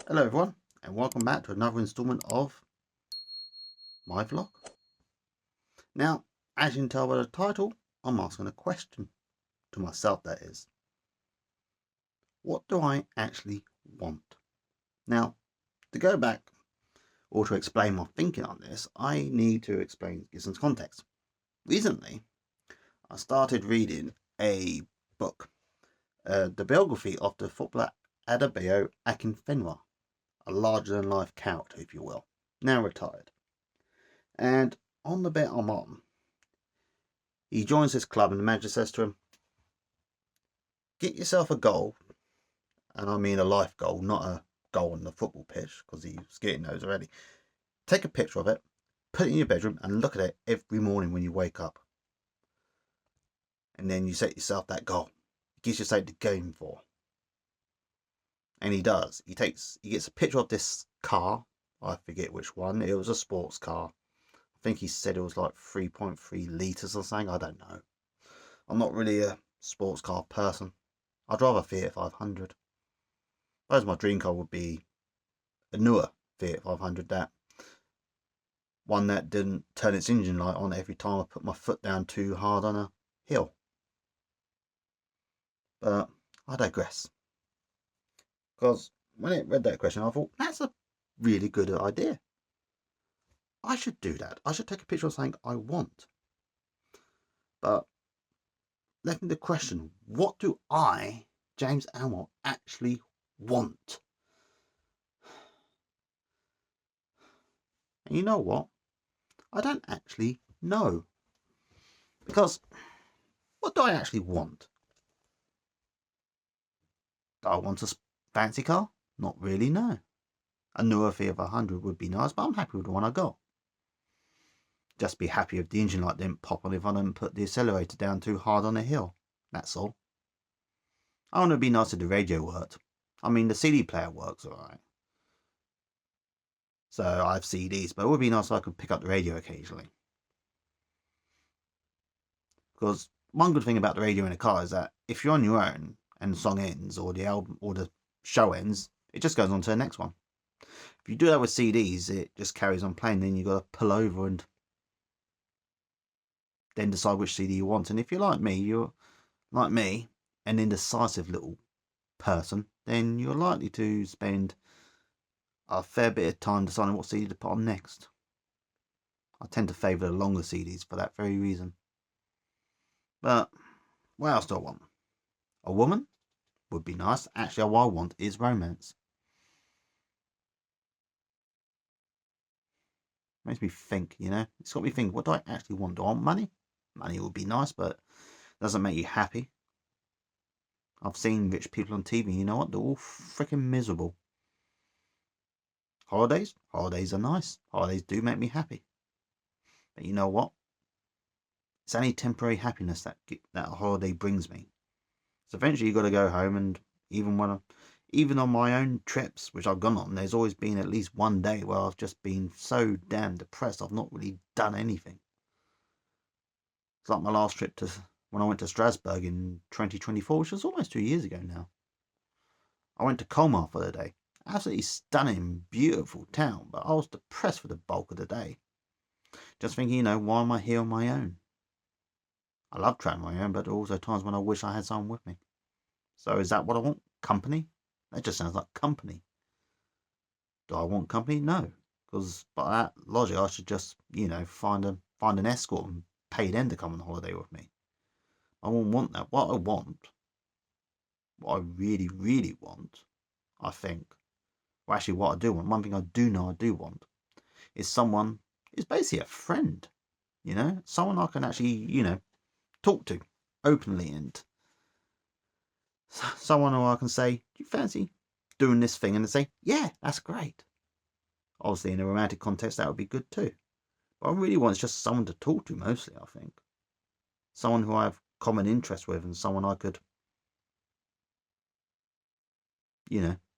Hello everyone, and welcome back to another installment of my vlog. Now, as you can tell by the title, I'm asking a question to myself, that is. What do I actually want? Now, to go back or to explain my thinking on this, I need to give some context. Recently, I started reading a book, the biography of the footballer Adebayo Akinfenwa, a larger-than-life character, if you will, now retired. And on the bit I'm on, he joins his club and the manager says to him, get yourself a goal, and I mean a life goal, not a goal on the football pitch, because he's getting those already. Take a picture of it, put it in your bedroom, and look at it every morning when you wake up. And then you set yourself that goal. It gives you something to game for. And he does. He gets a picture of this car. I forget which one. It was a sports car. I think he said it was like 3.3 litres or something. I don't know. I'm not really a sports car person. I'd rather Fiat 500. I suppose my dream car would be a newer Fiat 500, that one that didn't turn its engine light on every time I put my foot down too hard on a hill. But I digress. Because when I read that question, I thought, that's a really good idea. I should do that. I should take a picture of something I want. But left me the question, what do I, James Aylmore, actually want? And you know what? I don't actually know. Because what do I actually want? Do I want a fancy car? Not really, no. A newer Fiat 500 would be nice, but I'm happy with the one I got. Just be happy if the engine light didn't pop on if I didn't put the accelerator down too hard on a hill. That's all. I want it to be nice if the radio worked. I mean, the CD player works alright. So I have CDs, but it would be nice if I could pick up the radio occasionally. Because one good thing about the radio in a car is that if you're on your own and the song ends or the album or the show ends, it just goes on to the next one. If you do that with CDs, it just carries on playing. Then you've got to pull over and then decide which CD you want. And if you're like me, an indecisive little person, then you're likely to spend a fair bit of time deciding what CD to put on next. I tend to favour the longer CDs for that very reason. But what else do I want? A woman would be nice. Actually, what I want is romance. Makes me think, you know. It's got me think, what do I actually want? Do I want money? Money would be nice, but it doesn't make you happy. I've seen rich people on TV, you know what? They're all freaking miserable. Holidays? Holidays are nice. Holidays do make me happy. But you know what? It's only temporary happiness that a holiday brings me. So eventually you've got to go home, and even on my own trips, which I've gone on, there's always been at least one day where I've just been so damn depressed I've not really done anything. It's like my last trip to when I went to Strasbourg in 2024, which was almost 2 years ago now. I went to Colmar for the day. Absolutely stunning, beautiful town, but I was depressed for the bulk of the day. Just thinking, why am I here on my own? I love traveling on my own, but there are also times when I wish I had someone with me. So is that what I want? Company? That just sounds like company. Do I want company? No. Because by that logic, I should just, find an escort and pay them to come on holiday with me. I won't want that. What I really, really want, I think, well, actually, what I do want, one thing I do know I do want, is someone, is basically a friend, someone I can actually, talk to openly, and someone who I can say, do you fancy doing this thing? And they say, yeah, that's great. Obviously, in a romantic context, that would be good too. But I really want is just someone to talk to, mostly, I think. Someone who I have common interest with, and someone I could,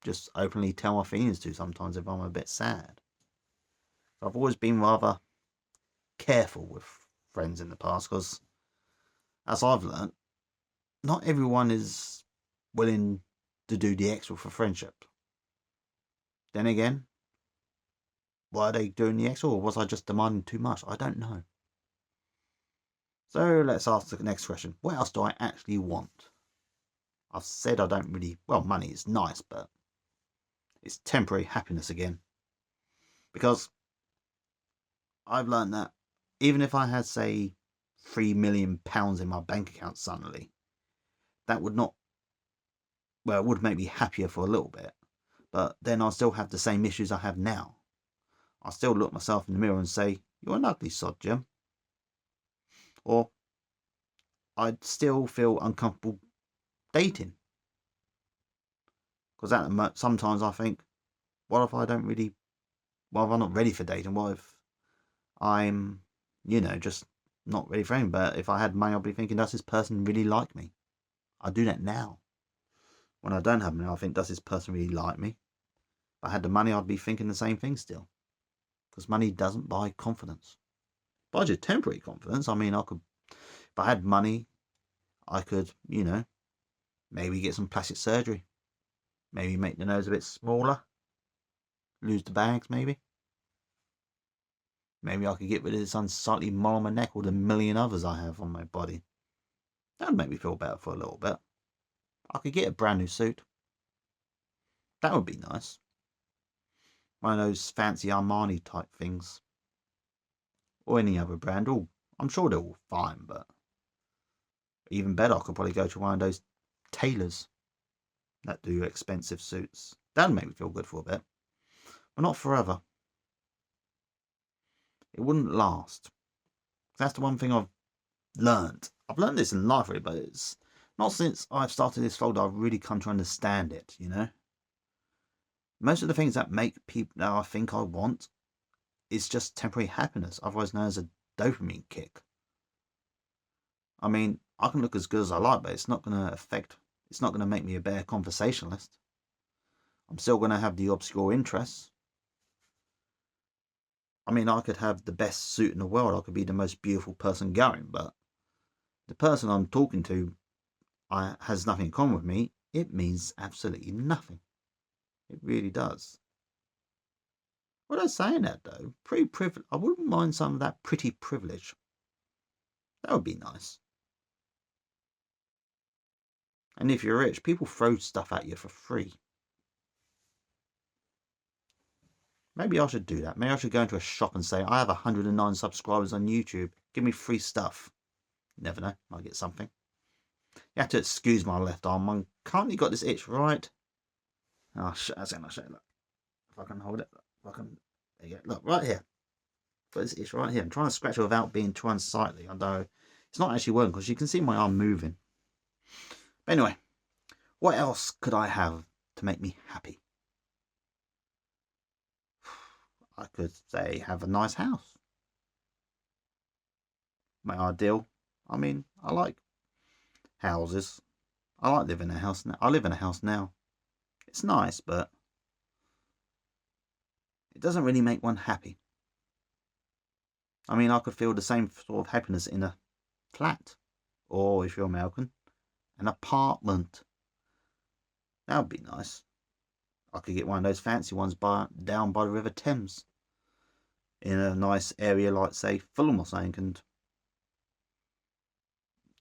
just openly tell my feelings to sometimes if I'm a bit sad. I've always been rather careful with friends in the past, because, as I've learnt, not everyone is willing to do the extra for friendship. Then again, were they doing the extra, or was I just demanding too much? I don't know. So let's ask the next question. What else do I actually want? I've said I don't really... Well, money is nice, but it's temporary happiness again. Because I've learned that even if I had, say, £3 million in my bank account suddenly, that would not... Well, it would make me happier for a little bit. But then I'll still have the same issues I have now. I'll still look myself in the mirror and say, you're an ugly sod, Jim. Or I'd still feel uncomfortable dating. Because sometimes I think, what if I don't really... Well, if I'm not ready for dating? What if I'm, just not ready for anything? But if I had money, I'd be thinking, does this person really like me? I do that now. When I don't have money, I think, does this person really like me? If I had the money, I'd be thinking the same thing still. Because money doesn't buy confidence. It buys you temporary confidence. I mean, if I had money, I could, maybe get some plastic surgery. Maybe make the nose a bit smaller. Lose the bags, maybe. Maybe I could get rid of this unsightly mole on my neck or the million others I have on my body. That would make me feel better for a little bit. I could get a brand new suit. That would be nice. One of those fancy Armani type things. Or any other brand. Oh, I'm sure they're all fine, but even better, I could probably go to one of those tailors that do expensive suits. That would make me feel good for a bit. But not forever. It wouldn't last. That's the one thing I've learned. I've learned this in life, really, but it's not since I've started this vlog that I've really come to understand it, Most of the things that make people that I think I want is just temporary happiness, otherwise known as a dopamine kick. I mean, I can look as good as I like, but it's not going to make me a better conversationalist. I'm still going to have the obscure interests. I mean, I could have the best suit in the world. I could be the most beautiful person going, but the person I'm talking to has nothing in common with me. It means absolutely nothing. It really does. What I'm saying that though, pretty privilege. I wouldn't mind some of that pretty privilege. That would be nice. And if you're rich, people throw stuff at you for free. Maybe I should do that. Maybe I should go into a shop and say, I have 109 subscribers on YouTube. Give me free stuff. You never know. Might get something. You have to excuse my left arm. I'm currently got this itch right. Oh, shit. I'll show you. Look. If I can hold it. If I can. There you go. Look, right here. Got this itch right here. I'm trying to scratch it without being too unsightly. Although it's not actually working because you can see my arm moving. But anyway, what else could I have to make me happy? I could say have a nice house. My ideal. I mean, I like houses. I like living in a house now. I live in a house now. It's nice, but it doesn't really make one happy. I mean, I could feel the same sort of happiness in a flat, or if you're American, an apartment. That would be nice. I could get one of those fancy ones down by the River Thames, in a nice area like, say, Fulham or something, and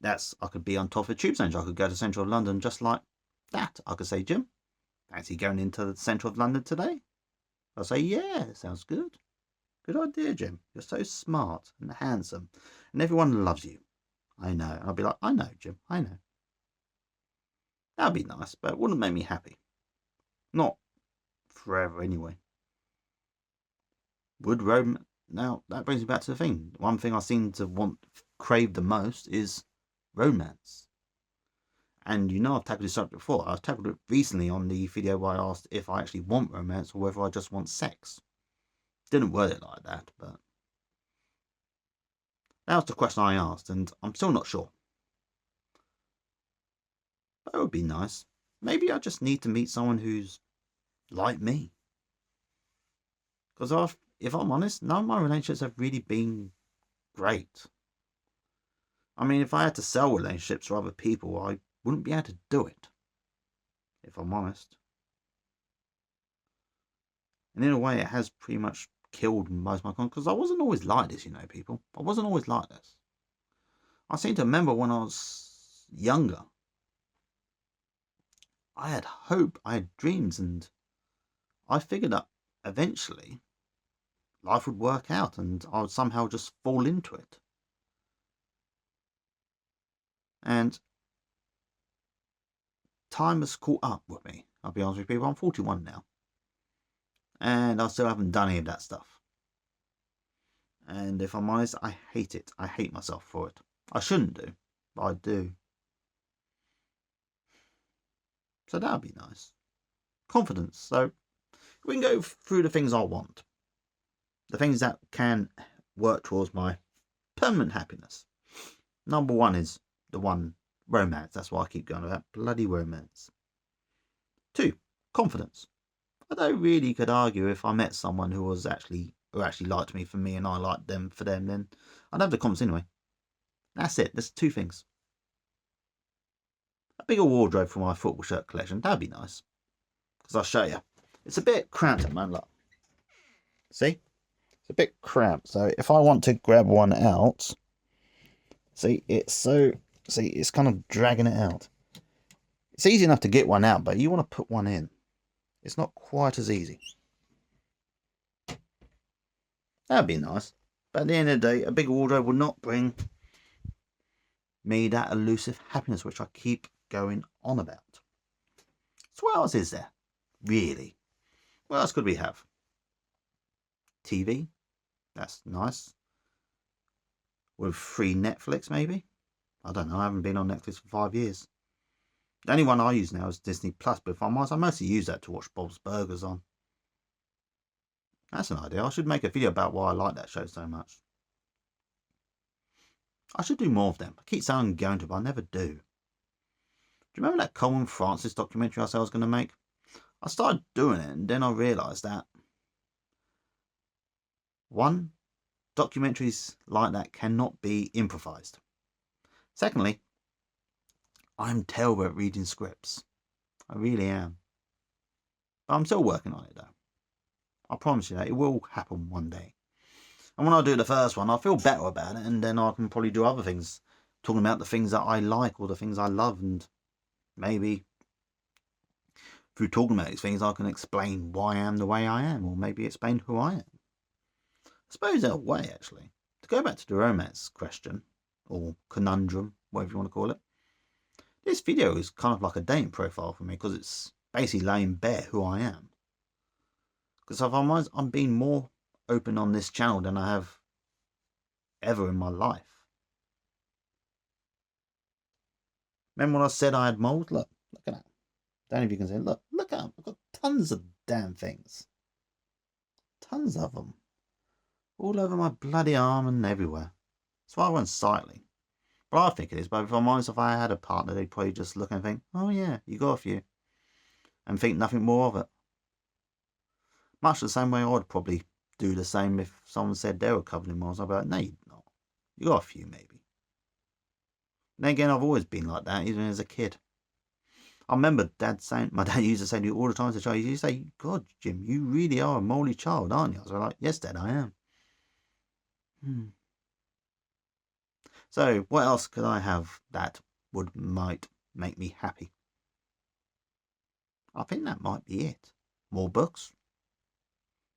I could be on top of a tube station. I could go to central London just like that. I could say, Jim, fancy going into the centre of London today? I'll say, yeah, sounds good. Good idea, Jim. You're so smart and handsome, and everyone loves you. I know. And I'll be like, I know, Jim, I know. That would be nice, but it wouldn't make me happy. Not forever, anyway. Would romance... Now, that brings me back to the thing. One thing I seem to crave the most is romance. And I've tackled this subject before. I've tackled it recently on the video where I asked if I actually want romance or whether I just want sex. Didn't word it like that, but that was the question I asked, and I'm still not sure. That would be nice. Maybe I just need to meet someone who's like me. Because if I'm honest, none of my relationships have really been great. I mean, if I had to sell relationships to other people, I wouldn't be able to do it. If I'm honest. And in a way, it has pretty much killed most of my confidence, because I wasn't always like this, people. I wasn't always like this. I seem to remember when I was younger, I had hope, I had dreams, and I figured that eventually life would work out and I would somehow just fall into it. And time has caught up with me. I'll be honest with people, I'm 41 now. And I still haven't done any of that stuff. And if I'm honest, I hate it. I hate myself for it. I shouldn't do, but I do. So that would be nice. Confidence. So we can go through the things I want. The things that can work towards my permanent happiness. Number one is the one, romance. That's why I keep going about bloody romance. 2, confidence. I don't really could argue if I met someone who actually liked me for me and I liked them for them, then I'd have the confidence anyway. That's it. There's 2 things. A bigger wardrobe for my football shirt collection. That'd be nice. Because I'll show you. It's a bit cramped at the moment. Look. See? It's a bit cramped. So if I want to grab one out, it's kind of dragging it out. It's easy enough to get one out, but you want to put one in. It's not quite as easy. That'd be nice. But at the end of the day, a big wardrobe will not bring me that elusive happiness which I keep going on about. So what else is there? Really? What else could we have? TV. That's nice. With free Netflix, maybe? I don't know. I haven't been on Netflix for 5 years. The only one I use now is Disney Plus, but if I'm honest, I mostly use that to watch Bob's Burgers on. That's an idea. I should make a video about why I like that show so much. I should do more of them. I keep saying I'm going to, but I never do. Do you remember that Colin Francis documentary I said I was going to make? I started doing it, and then I realised that 1, documentaries like that cannot be improvised. Secondly, I'm terrible at reading scripts. I really am. But I'm still working on it though. I promise you that it will happen one day. And when I do the first one, I'll feel better about it, and then I can probably do other things, talking about the things that I like or the things I love, and maybe through talking about these things I can explain why I am the way I am, or maybe explain who I am. I suppose in a way, actually, to go back to the romance question, or conundrum, whatever you want to call it, this video is kind of like a dating profile for me, because it's basically laying bare who I am. Because if I'm honest, I'm being more open on this channel than I have ever in my life. Remember when I said I had mold? Look at that. Don't know if you can see. Look at them. I've got tons of damn things. Tons of them. All over my bloody arm and everywhere. That's why I went sightly. But I think it is. But if I'm honest, if I had a partner, they'd probably just look and think, oh yeah, you got a few. And think nothing more of it. Much the same way I would probably do the same if someone said they were covered in moles. I'd be like, no, you're not. You got a few, maybe. And again, I've always been like that, even as a kid. I remember my dad used to say to me all the time as a child, he used to say, God, Jim, you really are a moly child, aren't you? I was like, yes, Dad, I am. So, what else could I have that might make me happy? I think that might be it. More books.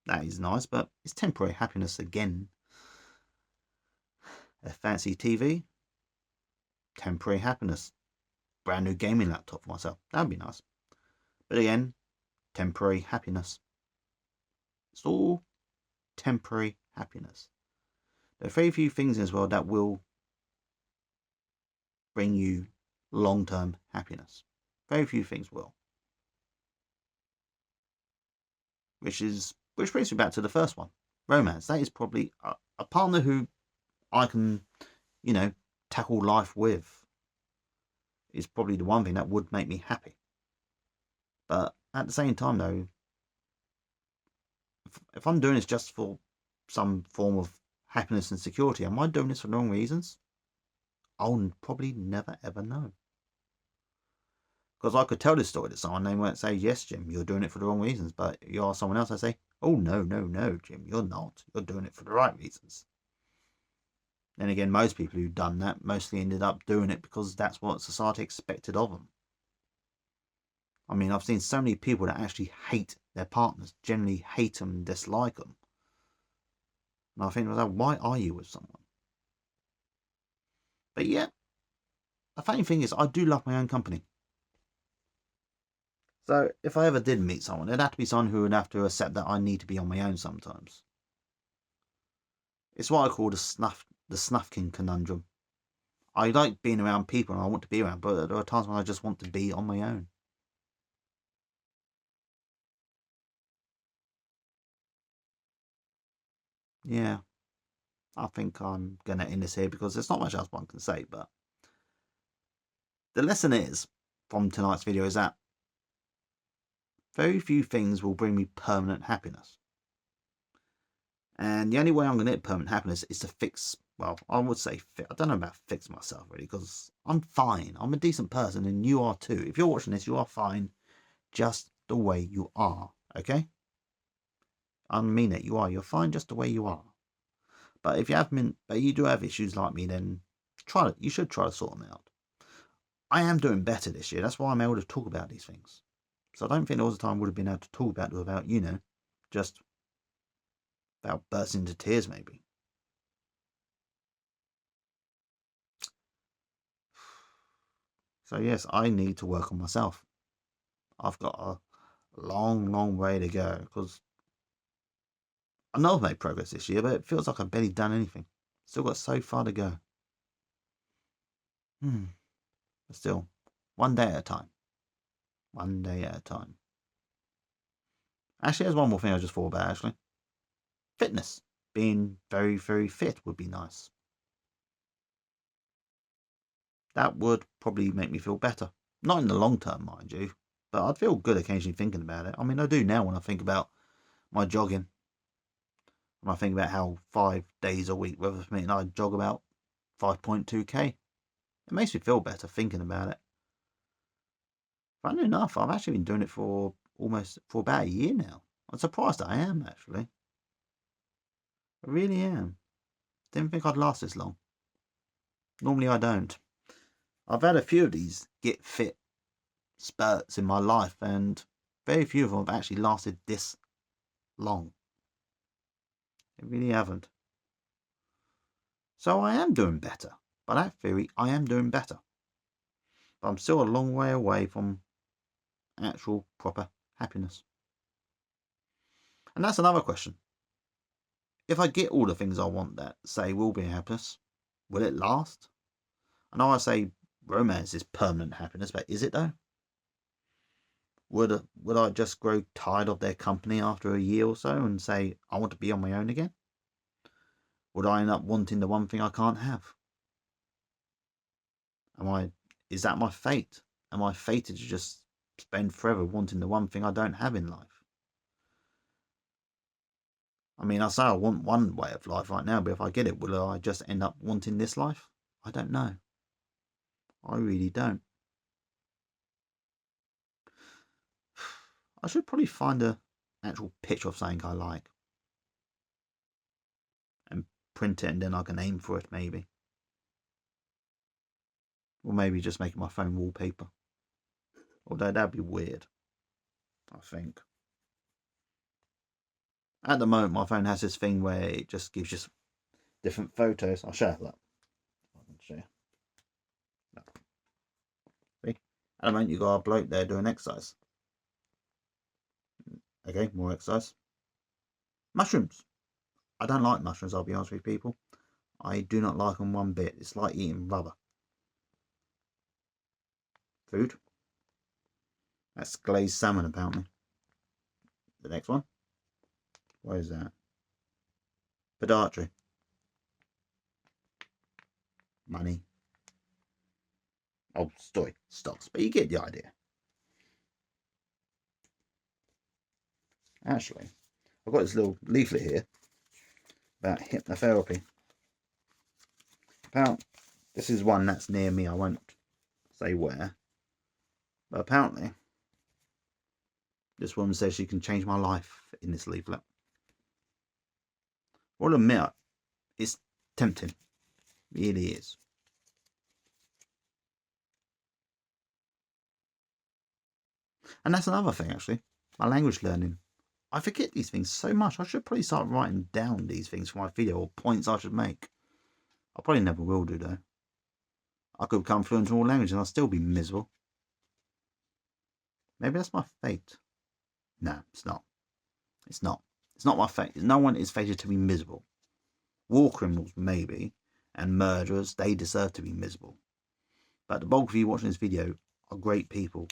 That is nice, but it's temporary happiness again. A fancy TV. Temporary happiness. Brand new gaming laptop for myself. That'd be nice. But again, temporary happiness. It's all temporary happiness. There are very few things in this world that will bring you long-term happiness. Very few things will. Which brings me back to the first one. Romance. That is probably a partner who I can, tackle life with. Is probably the one thing that would make me happy. But at the same time, though, if I'm doing this just for some form of happiness and security, am I doing this for the wrong reasons? I'll probably never ever know. Because I could tell this story to someone, they might say, yes, Jim, you're doing it for the wrong reasons. But you ask someone else, I say, Oh, no, no, no, Jim, you're not. You're doing it for the right reasons. Then again, most people who've done that mostly ended up doing it because that's what society expected of them. I mean, I've seen so many people that actually hate their partners, generally hate them and dislike them. And I think, why are you with someone? But yeah, the funny thing is, I do love my own company. So if I ever did meet someone, it'd have to be someone who would have to accept that I need to be on my own sometimes. It's what I call the Snufkin conundrum. I like being around people and I want to be around, but there are times when I just want to be on my own. Yeah, I think I'm going to end this here because there's not much else one can say, but the lesson is from tonight's video is that very few things will bring me permanent happiness. And the only way I'm going to get permanent happiness is to fix, well, I would say, I don't know about fix myself really, because I'm fine. I'm a decent person and you are too. If you're watching this, you are fine just the way you are, okay? I mean it, you are. You're fine just the way you are. But if you do have issues like me, then you should try to sort them out. I am doing better this year. That's why I'm able to talk about these things. So I don't think all the time I would have been able to talk about it without, just about bursting into tears maybe. So yes, I need to work on myself. I've got a long, long way to go because I know I've made progress this year, but it feels like I've barely done anything. Still got so far to go. But still, one day at a time. One day at a time. Actually, there's one more thing I just thought about, actually. Fitness. Being very, very fit would be nice. That would probably make me feel better. Not in the long term, mind you, but I'd feel good occasionally thinking about it. I mean, I do now when I think about my jogging. When I think about how 5 days a week, whether for me and I jog about 5.2k. It makes me feel better thinking about it. Funny enough, I've actually been doing it for about a year now. I'm surprised I am, actually. I really am. Didn't think I'd last this long. Normally I don't. I've had a few of these get fit spurts in my life, and very few of them have actually lasted this long. They really haven't. So I am doing better. By that theory, I am doing better. But I'm still a long way away from actual proper happiness. And that's another question. If I get all the things I want that say will be happiness, will it last? I know I say romance is permanent happiness, but is it though? Would I just grow tired of their company after a year or so and say I want to be on my own again? Would I end up wanting the one thing I can't have? Is that my fate? Am I fated to just spend forever wanting the one thing I don't have in life? I mean, I say I want one way of life right now, but if I get it, will I just end up wanting this life? I don't know. I really don't. I should probably find an actual picture of something I like and print it, and then I can aim for it maybe. Or maybe just make it my phone wallpaper. Although that'd be weird, I think. At the moment, my phone has this thing where it just gives you different photos. I'll show you that. I can show you. Look. See? At the moment, you've got a bloke there doing exercise. Okay, more exercise. Mushrooms. I don't like mushrooms, I'll be honest with people. I do not like them one bit. It's like eating rubber. Food. That's glazed salmon, apparently. The next one. What is that? Podiatry. Money. Oh, story. Stocks. But you get the idea. Actually, I've got this little leaflet here about hypnotherapy. Apparently, this is one that's near me. I won't say where. But apparently, this woman says she can change my life in this leaflet. I'll admit, it's tempting. It really is. And that's another thing, actually. My language learning. I forget these things so much. I should probably start writing down these things for my video, or points I should make. I probably never will do, though. I could become fluent in all languages and I'll still be miserable. Maybe that's my fate. No, it's not. It's not. It's not my fate. No one is fated to be miserable. War criminals, maybe, and murderers, they deserve to be miserable. But the bulk of you watching this video are great people.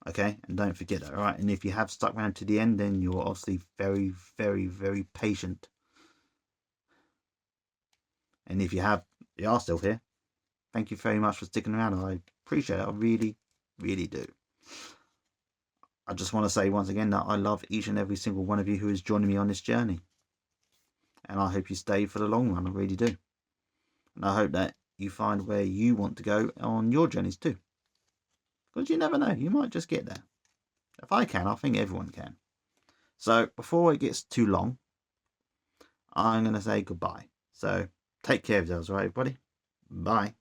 Okay? And don't forget that, alright? And if you have stuck around to the end, then you're obviously very, very, very patient. And if you are still here, thank you very much for sticking around. I appreciate it. I really, really do. I just want to say once again that I love each and every single one of you who is joining me on this journey. And I hope you stay for the long run. I really do. And I hope that you find where you want to go on your journeys too. Because you never know. You might just get there. If I can, I think everyone can. So before it gets too long, I'm going to say goodbye. So take care of yourselves, all right, everybody? Bye.